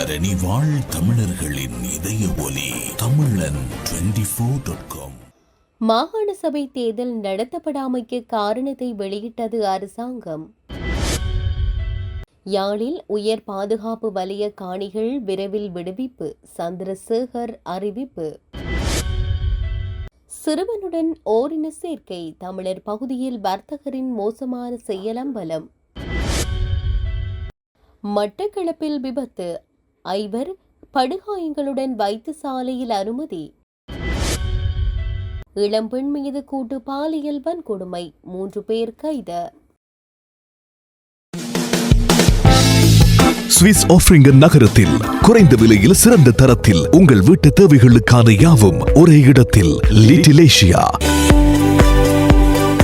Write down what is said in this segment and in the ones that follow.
தரணி வாழ் தமிழர்களின் இதய ஒலி தமிழன் 24.com. மாகாண சபை தேர்தல் நடத்தப்படாமைக்கு காரணத்தை வெளியிட்டது அரசாங்கம். யாழில் உயர் பாதுகாப்பு வலய காணிகள் விரைவில் விடுவிப்பு, சந்திரசேகர் அறிவிப்பு. சிறுவனுடன் ஓரின சேர்க்கை, தமிழர் பகுதியில் வர்த்தகரின் மோசமான செயலம்பலம். மட்டக்களப்பில் விபத்து, 5 படுகாயங்களுடன் வைத்தியசாலையில் அனுமதி. இளம்பெண் மீது கூட்டு பாலியல் வன்கொடுமை, 3 பேர் கைது. சுவிஸ் ஆஃப்ரிங்கன் நகரத்தில் குறைந்த விலையில் சிறந்த தரத்தில் உங்கள் வீட்டு தேவைகளுக்கான யாவும் ஒரே இடத்தில். Little Asia.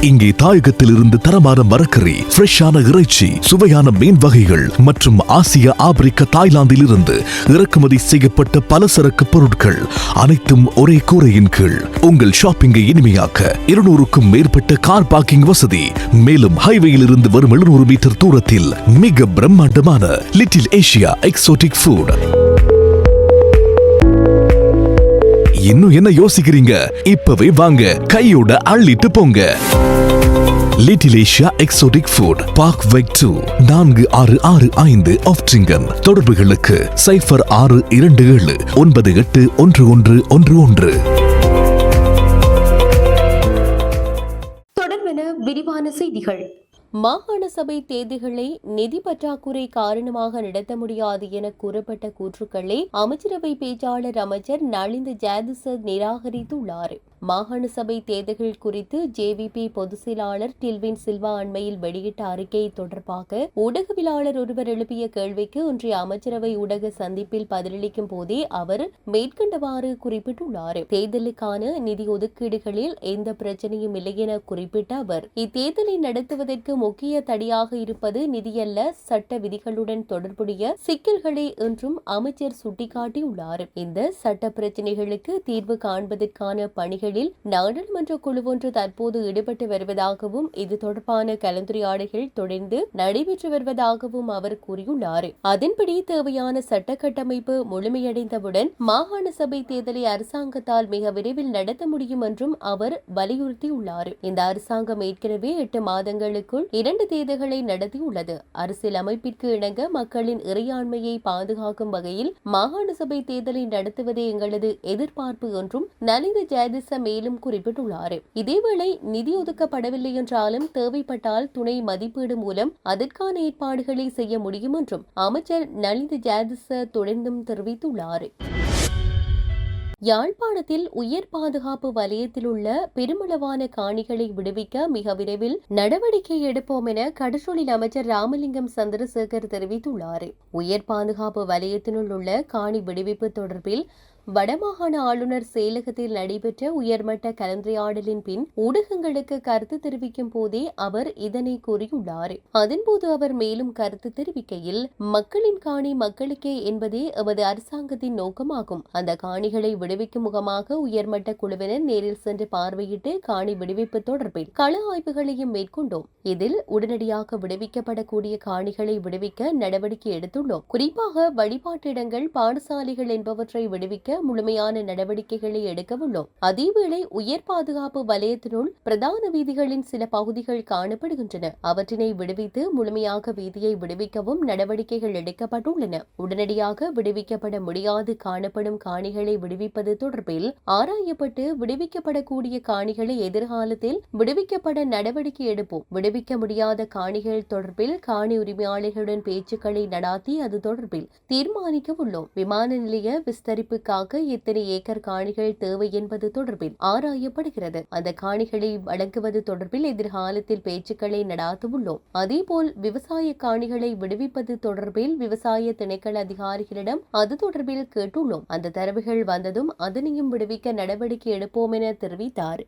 இங்கே தாயகத்தில் இருந்து தரமான மரக்கறி, ஃப்ரெஷ்ஷான இறைச்சி, சுவையான மீன் வகைகள் மற்றும் ஆசியா, ஆப்பிரிக்கா, தாய்லாந்தில் இருந்து இறக்குமதி செய்யப்பட்ட பலசரக்கு பொருட்கள் அனைத்தும் ஒரே கூரையின் கீழ். உங்கள் ஷாப்பிங்கை இனிமையாக்க 200க்கும் மேற்பட்ட கார் பார்க்கிங் வசதி. மேலும் ஹைவேயில் இருந்து வரும் 700 மீட்டர் தூரத்தில் மிக பிரம்மாண்டமான லிட்டில் ஏசியா எக்ஸோட்டிக் ஃபுட். இன்னும் என்ன யோசிக்கிறீங்க? இப்பவே வாங்க, கையோட அள்ளிட்டு போங்க. Little Asia exotic food, park வெக் 2, 4665 ஆஃப்ட்ரிங்கன். தொடர்புகளுக்கு 0627 981111. தொடர்பென விரிவான செய்திகள். மாகாண சபை தேர்தல்களை நிதி பற்றாக்குறை காரணமாக நடத்த முடியாது என கூறப்பட்ட கூற்றுக்களை அமைச்சரவை பேச்சாளர் அமைச்சர் நலிந்த ஜாதிச நிராகரித்துள்ளார். மாகாண சபை தேர்தல்கள் குறித்து ஜேவிபி பொதுச் செயலாளர் டில்வின் சில்வா அண்மையில் வெளியிட்ட அறிக்கை தொடர்பாக ஊடகவியலாளர் ஒருவர் எழுப்பிய கேள்விக்கு இன்றைய அமைச்சரவை ஊடக சந்திப்பில் பதிலளிக்கும் போதே அவர் மேற்கண்டவாறு குறிப்பிட்டுள்ளார். தேர்தலுக்கான நிதி ஒதுக்கீடுகளில் எந்த பிரச்சனையும் இல்லை என குறிப்பிட்ட அவர், இத்தேர்தலை நடத்துவதற்கு முக்கிய தடையாக இருப்பது நிதியல்ல, சட்ட விதிகளுடன் தொடர்புடைய சிக்கல்களே என்றும் அமைச்சர் சுட்டிக்காட்டியுள்ளார். இந்த சட்ட பிரச்சினைகளுக்கு தீர்வு காண்பதற்கான பணிகளில் நாடாளுமன்ற குழு ஒன்று தற்போது ஈடுபட்டு வருவதாகவும் இது தொடர்பான கலந்துரையாடல்கள் தொடர்ந்து நடைபெற்று வருவதாகவும் அவர் கூறியுள்ளார். அதன்படி தேவையான சட்ட கட்டமைப்பு முழுமையடைந்தவுடன் மாகாண சபை தேர்தலை அரசாங்கத்தால் மிக விரைவில் நடத்த முடியும் என்றும் அவர் வலியுறுத்தியுள்ளார். இந்த அரசாங்கம் ஏற்கனவே 8 மாதங்களுக்குள் 2 தேர்தல்களை நடத்தியுள்ளது. அரசியல் அமைப்பிற்கு இணங்க மக்களின் இறையாண்மையை பாதுகாக்கும் வகையில் மாகாண சபை தேர்தலை நடத்துவதே எங்களது எதிர்பார்ப்பு என்றும் நலிந்த ஜெயதிச மேலும் குறிப்பிட்டுள்ளார். இதேவேளை நிதி ஒதுக்கப்படவில்லை என்றாலும் தேவைப்பட்டால் துணை மதிப்பீடு மூலம் அதற்கான ஏற்பாடுகளை செய்ய முடியும் என்றும் அமைச்சர் நலிந்த ஜெயதிச தொடர்ந்தும் தெரிவித்துள்ளார். யாழ்ப்பாணத்தில் உயர் பாதுகாப்பு வலயத்தில் உள்ள பெருமளவான காணிகளை விடுவிக்க மிக விரைவில் நடவடிக்கை எடுப்போம் என கடற்றொழில் அமைச்சர் ராமலிங்கம் சந்திரசேகர் தெரிவித்துள்ளார். உயர் பாதுகாப்பு வலயத்தினுள் உள்ள காணி விடுவிப்பு தொடர்பில் வடமாகாண ஆளுநர் செயலகத்தில் நடைபெற்ற உயர்மட்ட கலந்துரையாடலின் பின் ஊடகங்களுக்கு கருத்து தெரிவிக்கும் போதே அவர் இதனை கூறியுள்ளார். அதன்போது அவர் மேலும் கருத்து தெரிவிக்கையில், மக்களின் காணி மக்களுக்கே என்பதே எமது அரசாங்கத்தின் நோக்கமாகும். அந்த காணிகளை விடுவிக்கும் முகமாக உயர்மட்ட குழுவினர் நேரில் சென்று பார்வையிட்டு காணி விடுவிப்பு தொடர்பில் கள ஆய்வுகளையும் மேற்கொண்டோம். இதில் உடனடியாக விடுவிக்கப்படக்கூடிய காணிகளை விடுவிக்க நடவடிக்கை எடுத்துள்ளோம். குறிப்பாக வழிபாட்டிடங்கள், பாடசாலைகள் என்பவற்றை விடுவிக்க முழுமையான நடவடிக்கைகளை எடுக்கவுள்ளோம். அதேவேளை உயர் பாதுகாப்பு வலயத்தினுள் பிரதான வீதிகளின் சில பகுதிகள் காணப்படுகின்றன. அவற்றினை விடுவித்து முழுமையாக வீதியை விடுவிக்கவும் நடவடிக்கைகள் எடுக்கப்பட்டுள்ளன. உடனடியாக விடுவிக்கப்பட முடியாது காணப்படும் காணிகளை விடுவிப்பது தொடர்பில் ஆராயப்பட்டு விடுவிக்கப்படக்கூடிய காணிகளை எதிர்காலத்தில் விடுவிக்கப்பட நடவடிக்கை எடுப்போம். விடுவிக்க முடியாத காணிகள் தொடர்பில் காணி உரிமையாளர்களுடன் பேச்சுக்களை நடாத்தி அது தொடர்பில் தீர்மானிக்க உள்ளோம். விமான நிலைய விஸ்தரிப்புக்காக எத்தனை ஏக்கர் காணிகள் தேவை என்பது தொடர்பில் ஆராயப்படுகிறது. அந்த காணிகளை வழங்குவது தொடர்பில் எதிர்காலத்தில் பேச்சுக்களை நடாத்தவுள்ளோம். அதேபோல் விவசாய காணிகளை விடுவிப்பது தொடர்பில் விவசாய திணைக்கள அதிகாரிகளிடம் அது தொடர்பில் கேட்டுள்ளோம். அந்த தரவுகள் வந்ததும் அதனையும் விடுவிக்க நடவடிக்கை எடுப்போம் என தெரிவித்தார்.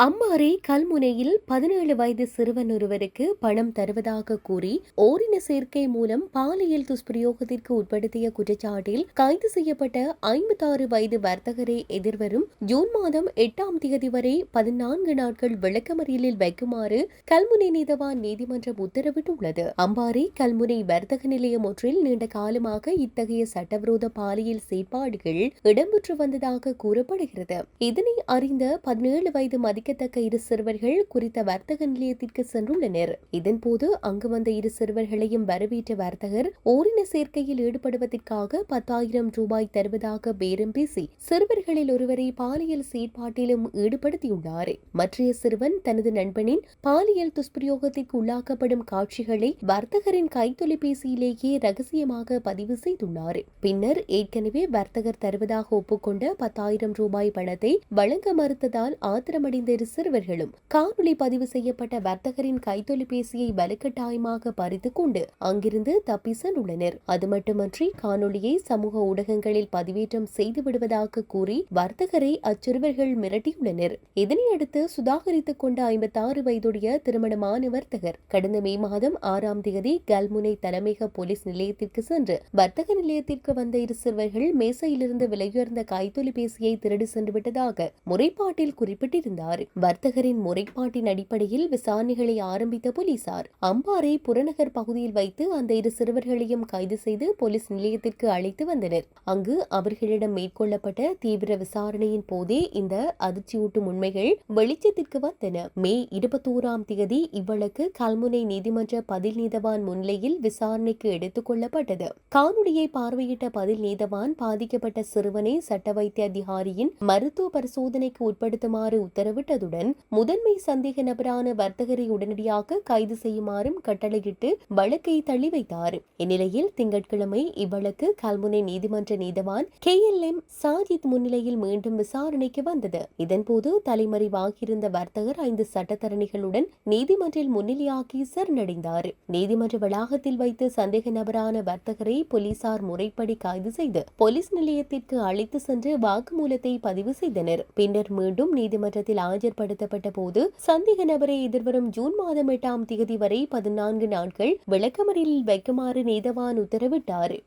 அம்பாறை கல்முனையில் 17 வயது சிறுவன் ஒருவருக்கு பணம் தருவதாக கூறி ஓரின சேர்க்கை மூலம் பாலியல் துஷ்பிரயோகத்திற்கு உட்படுத்திய குற்றச்சாட்டில் கைது செய்யப்பட்ட 56 வயது வர்த்தகரை எதிர்வரும் ஜூன் மாதம் 8ஆம் தேதி வரை 14 நாட்கள் விளக்கமறியலில் வைக்குமாறு கல்முனை நீதவான் நீதிமன்றம் உத்தரவிட்டுள்ளது. அம்பாறை கல்முனை வர்த்தக நிலையம் ஒன்றில் நீண்ட காலமாக இத்தகைய சட்டவிரோத பாலியல் செயற்பாடுகள் இடம்பெற்று வந்ததாக கூறப்படுகிறது. இதனை அறிந்த 17 வயது மதிக்கத்தக்க இரு சிறுவர்கள் குறித்த வர்த்தக நிலையத்திற்கு சென்றுள்ளனர். இதன்போது அங்கு வந்த இரு சிறுவர்களையும் வரவேற்ற வர்த்தகர் ஓரின சேர்க்கையில் ஈடுபடுவதற்காக 10,000 ரூபாய் தருவதாக பேரம் பேசி சிறுவர்களில் ஒருவரை பாலியல் செயற்பாட்டிலும் ஈடுபடுத்தியுள்ளார். மற்றைய சிறுவன் தனது நண்பனின் பாலியல் துஷ்பிரயோகத்திற்கு உள்ளாக்கப்படும் காட்சிகளை வர்த்தகரின் கைத்தொலைபேசியிலேயே ரகசியமாக பதிவு செய்துள்ளார். பின்னர் ஏற்கனவே வர்த்தகர் தருவதாக ஒப்புக்கொண்ட 10,000 ரூபாய் பணத்தை வழங்க மறுத்ததால் ஆத்திரமடைந்த இரு சிறுவர்களும் காணொலி பதிவு செய்யப்பட்ட வர்த்தகரின் கைத்தொலைபேசியை வலுக்கட்டாயமாக பறித்துக் கொண்டு அங்கிருந்து தப்பி சென்றுள்ளனர். அது மட்டுமன்றி காணொலியை சமூக ஊடகங்களில் பதிவேற்றம் செய்து விடுவதாக கூறி வர்த்தகரை அச்சிறுவர்கள் மிரட்டியுள்ளனர். இதனையடுத்து சுதாகரித்துக் கொண்ட 56 வயதுடைய திருமணமான வர்த்தகர் கடந்த மே மாதம் 6ஆம் தேதி கல்முனை தலைமையக போலீஸ் நிலையத்திற்கு சென்று வர்த்தக நிலையத்திற்கு வந்த இரு சிறுவர்கள் மேசையிலிருந்து விலையுயர்ந்த கைத்தொலைபேசியை திருடி சென்று விட்டதாக முறைப்பாட்டில் குறிப்பிட்டிருந்தார். வர்த்தகரின் முறைப்பாட்டின் அடிப்படையில் விசாரணைகளை ஆரம்பித்த போலீசார் அம்பாறை புறநகர் பகுதியில் வைத்து அந்த இரு சிறுவர்களையும் கைது செய்து போலீஸ் நிலையத்திற்கு அழைத்து வந்தனர். அங்கு அவர்களிடம் மேற்கொள்ளப்பட்ட தீவிர விசாரணையின் போதே இந்த அதிர்ச்சியூட்டும் உண்மைகள் வெளிச்சத்திற்கு வந்தன. மே 21ஆம் தேதி இவ்வழக்கு கல்முனை நீதிமன்ற பதில் நீதவான் முன்னிலையில் விசாரணைக்கு எடுத்துக் கொள்ளப்பட்டது. காணொலியை பார்வையிட்ட பதில் நீதவான் பாதிக்கப்பட்ட சிறுவனை சட்ட வைத்திய அதிகாரியின் மருத்துவ பரிசோதனைக்கு உட்படுத்துமாறு உத்தரவிட்டதுடன் முதன்மை சந்தேக நபரான வர்த்தகரை உடனடியாக கைது செய்யுமாறும் கட்டளையிட்டு வழக்கை தள்ளி வைத்தார். இந்நிலையில் திங்கட்கிழமை இவ்வழக்கு கல்முனை நீதிமன்ற நீதவான் KLM சாஜித் முன்னிலையில் மீண்டும் விசாரணைக்கு வந்தது. இதன்போது தலைமறைவாகியிருந்த வர்த்தகர் 5 சட்டத்தரணிகளுடன் நீதிமன்றில் முன்னிலையாகி சரணடைந்தார். நீதிமன்ற வளாகத்தில் வைத்து சந்தேக நபரான வர்த்தகரை போலீசார் முறைப்படி கைது செய்து போலீஸ் நிலையத்திற்கு அழைத்து சென்று வாக்குமூலத்தை பதிவு செய்தனர். பின்னர் மீண்டும் நீதிமன்றத்தில் ஆஜர்படுத்தப்பட்ட போது சந்தேக நபரை எதிர்வரும் ஜூன் மாதம் 8ஆம் தேதி வரை 14 நாட்கள் விளக்கமறியலில் வைக்குமாறு நீதவான் உத்தரவிட்டார்.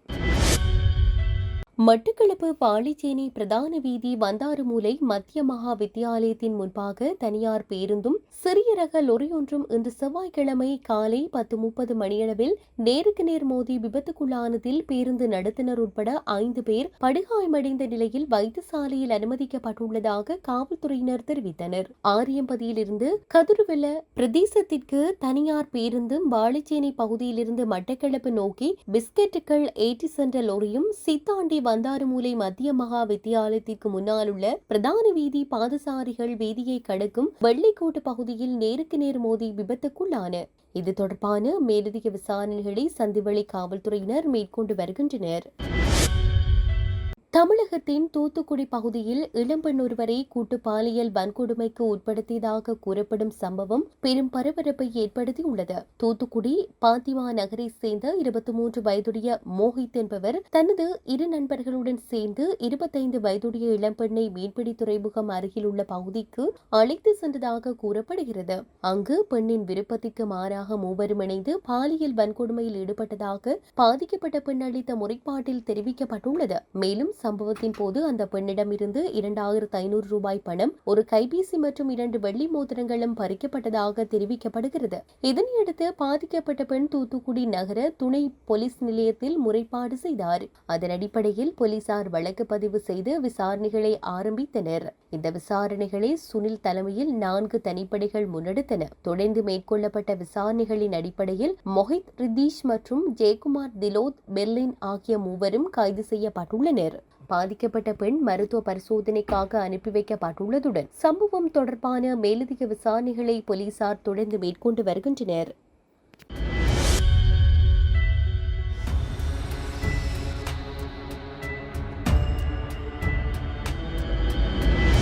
மட்டக்களப்பு பாலிச்சேனை பிரதான வீதி வந்தாறுமூலை மத்திய மகா வித்தியாலயத்தின் முன்பாக தனியார் பேருந்தும் சிறிய ரக லொரியொன்றும் இன்று செவ்வாய்க்கிழமை காலை 10:30 மணியளவில் நேருக்கு நேர் மோதி விபத்துக்குள்ளானதில் பேருந்து நடத்துனர் உட்பட 5 பேர் படுகாயமடைந்த நிலையில் வைத்தியசாலையில் அனுமதிக்கப்பட்டுள்ளதாக காவல்துறையினர் தெரிவித்தனர். ஆரியம்பதியிலிருந்து கதிர்வெல்ல பிரதேசத்திற்கு தனியார் பேருந்தும் பாலிச்சேனை பகுதியிலிருந்து மட்டக்களப்பு நோக்கி பிஸ்கெட்டுகள் ஏற்றி சென்ற லொரியும் சித்தாண்டி வந்தாறுமூலை மத்திய மகா வித்தியாலயத்திற்கு முன்னால் உள்ள பிரதான வீதி பாதசாரிகள் வீதியை கடக்கும் வெள்ளைக்கோட்டு பகுதியில் நேருக்கு நேர் மோதி விபத்துக்குள்ளான. இது தொடர்பான மேலதிக விசாரணைகளை சந்திவெளி காவல்துறையினர் மேற்கொண்டு வருகின்றனர். தமிழகத்தின் தூத்துக்குடி பகுதியில் இளம்பெண் ஒருவரை கூட்டு பாலியல் வன்கொடுமைக்கு உட்படுத்தியதாக கூறப்படும் சம்பவம் பெரும் பரபரப்பை ஏற்படுத்தியுள்ளது. தூத்துக்குடி பாத்திமா நகரை சேர்ந்த 23 வயதுடைய மோஹித் என்பவர் தனது 2 நண்பர்களுடன் சேர்ந்து 25 வயதுடைய இளம்பெண்ணை மீன்பிடி துறைமுகம் அருகில் உள்ள பகுதிக்கு அழைத்து சென்றதாக கூறப்படுகிறது. அங்கு பெண்ணின் விருப்பத்திற்கு மாறாக மூவரும் இணைந்து பாலியல் வன்கொடுமையில் ஈடுபட்டதாக பாதிக்கப்பட்ட பெண் அளித்த முறைப்பாட்டில் தெரிவிக்கப்பட்டுள்ளது. மேலும் சம்பவத்தின் போது அந்த பெண்ணிடமிருந்து 2,500 ரூபாய் பணம், ஒரு கைபேசி மற்றும் 2 வெள்ளி மோதிரங்களும் பறிக்கப்பட்டதாக தெரிவிக்கப்படுகிறது. இதனையடுத்து பாதிக்கப்பட்ட பெண் தூத்துக்குடி நகர துணை போலீஸ் நிலையத்தில் முறைப்பாடு செய்தார். அதன் அடிப்படையில் போலீசார் வழக்கு பதிவு செய்து விசாரணைகளை ஆரம்பித்தனர். இந்த விசாரணைகளை சுனில் தலைமையில் 4 தனிப்படைகள் முன்னெடுத்தன. தொடர்ந்து மேற்கொள்ளப்பட்ட விசாரணைகளின் அடிப்படையில் மொஹித், ரிதீஷ் மற்றும் ஜெயக்குமார், திலோத், பெர்லின் ஆகிய மூவரும் கைது செய்யப்பட்டுள்ளனர். பாதிக்கப்பட்ட பெண் மருத்துவ பரிசோதனைக்காக அனுப்பி வைக்கப்பட்டுள்ளதுடன் சம்பவம் தொடர்பான மேலதிக விசாரணைகளை போலீசார் தொடர்ந்து மேற்கொண்டு வருகின்றனர்.